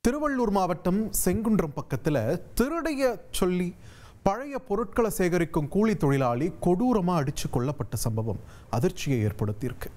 திருவள்ளூர் மாவட்டம் செங்குன்றம் பக்கத்தில் திருடைய சொல்லி பழைய பொருட்களை சேகரிக்கும் கூலி தொழிலாளி கொடூரமா அடிச்சு கொல்லப்பட்ட சம்பவம் அதிர்ச்சியை ஏற்படுத்தியிருக்கு.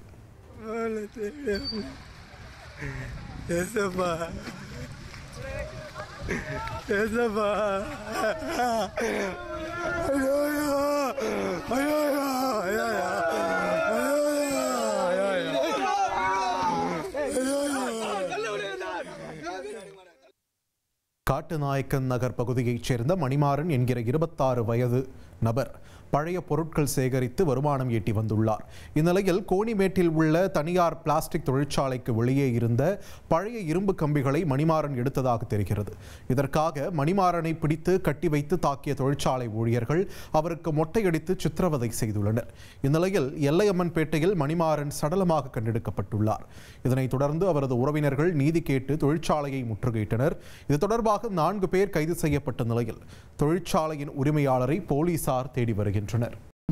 காட்டுநாயக்கன் நகர் பகுதியைச் சேர்ந்த மணிமாறன் என்கிற 26 வயது நபர் பழைய பொருட்கள் சேகரித்து வருமானம் ஈட்டி வந்துள்ளார். இந்நிலையில் கோணிமேட்டில் உள்ள தனியார் பிளாஸ்டிக் தொழிற்சாலைக்கு வெளியே இருந்த பழைய இரும்பு கம்பிகளை மணிமாறன் எடுத்ததாக தெரிகிறது. இதற்காக மணிமாறனை பிடித்து கட்டி வைத்து தாக்கிய தொழிற்சாலை ஊழியர்கள் அவருக்கு மொட்டையடித்து சித்திரவதை செய்துள்ளனர். இந்நிலையில் எல்லையம்மன்பேட்டையில் மணிமாறன் சடலமாக கண்டெடுக்கப்பட்டுள்ளார். இதனைத் தொடர்ந்து அவரது உறவினர்கள் நீதி கேட்டு தொழிற்சாலையை முற்றுகையிட்டனர். இது தொடர்பாக 4 பேர் கைது செய்யப்பட்ட நிலையில் தொழிற்சாலையின் உரிமையாளரை போலீசார் தேடி வருகின்றனர்.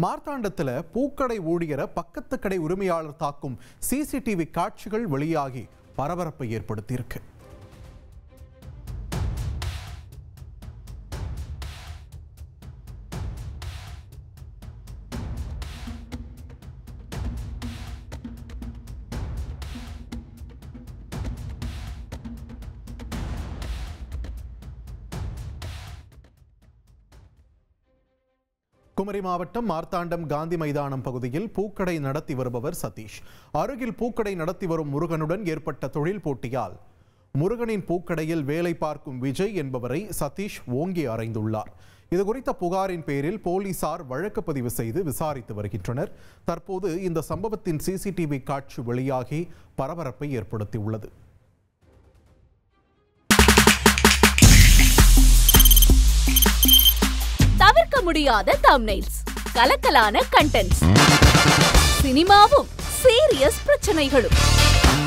மார்த்தாண்டத்தில் பூக்கடை ஊழியரை பக்கத்து கடை உரிமையாளர் தாக்கும் சிசிடிவி காட்சிகள் வெளியாகி பரபரப்பை ஏற்படுத்தியிருக்கு. குமரி மாவட்டம் மார்த்தாண்டம் காந்தி மைதானம் பகுதியில் பூக்கடை நடத்தி வருபவர் சதீஷ். அருகில் பூக்கடை நடத்தி வரும் முருகனுடன் ஏற்பட்ட தொழில் போட்டியால் முருகனின் பூக்கடையில் வேலை பார்க்கும் விஜய் என்பவரை சதீஷ் ஓங்கி அறைந்துள்ளார். இது குறித்த புகாரின் பேரில் போலீசார் வழக்கு பதிவு செய்து விசாரித்து வருகின்றனர். தற்போது இந்த சம்பவத்தின் சிசிடிவி காட்சி வெளியாகி பரபரப்பை ஏற்படுத்தியுள்ளது. தவிர்க்க முடியாத தம்ப்நெயில்ஸ், கலக்கலான கண்டென்ட்ஸ், சினிமாவும் சீரியஸ் பிரச்சனைகளும்,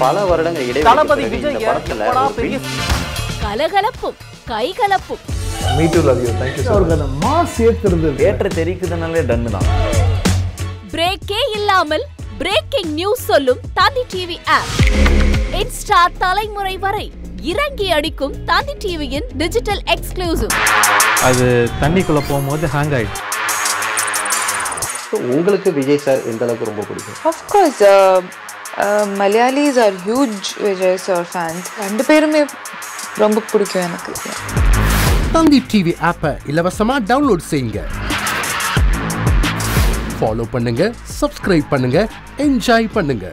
பல வருடங்கள் இடைவெளி இந்த படத்துல கலகலப்பும் கைகலப்பும். Me too, love you. Thank you so much. அவர்களை மாஸ் ஏத்துறது தியேட்டர் தெரிக்குதுனாலே டன் தான். பிரேக்கே இல்லாமல் பிரேக்கிங் நியூஸ் சொல்லும் தந்தி டிவி ஆப். இன்ஸ்டா தலைமுறை வரை இறங்கி அடிக்கும் தந்தி டிவியின் டிஜிட்டல் எக்ஸ்க்ளூசிவ். அது தண்ணிக்குள்ள போகும்போது ஹேங் ஆயிடுச்சு. உங்களுக்கு விஜய் சார் எந்த அளவுக்கு ரொம்ப பிடிக்கும்? Of course, Malayalis are huge Vijay sir fans. ரெண்டு பேருமே ரொம்ப பிடிக்கும் எனக்கு. தந்தி டிவி ஆப்பை இலவசமா டவுன்லோட் செய்யுங்க. ஃபாலோ பண்ணுங்க, சப்ஸ்கிரைப் பண்ணுங்க, என்ஜாய் பண்ணுங்க.